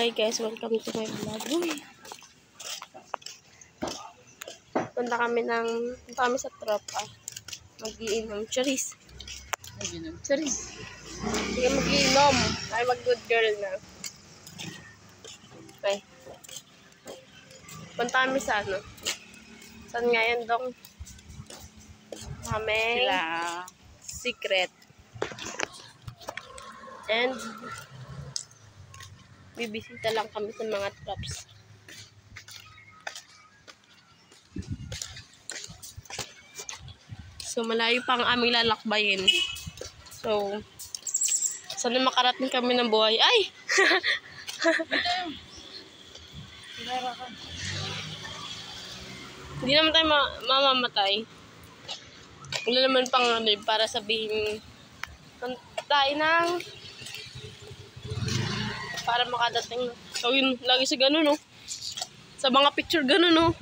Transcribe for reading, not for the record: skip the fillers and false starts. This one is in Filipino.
Hi guys, welcome to my vlog. Punta kami sa tropa. Mag-iinom. Charis. Charis. Sige, mag-iinom. Ay, mag-good girl na. Okay. Punta kami sa ano. Saan nga yan, Dong? Kami. Sila. Secret. And bibisita lang kami sa mga traps. So, malayo pa ang aming lalakbayin. So, sana makarating kami ng buhay. Ay! Hindi naman tayo mamamatay. Wala naman pang ano, para sabihin tayo ng para makadating. So, yun, lagi sa ganun, no? Sa mga picture ganun, no?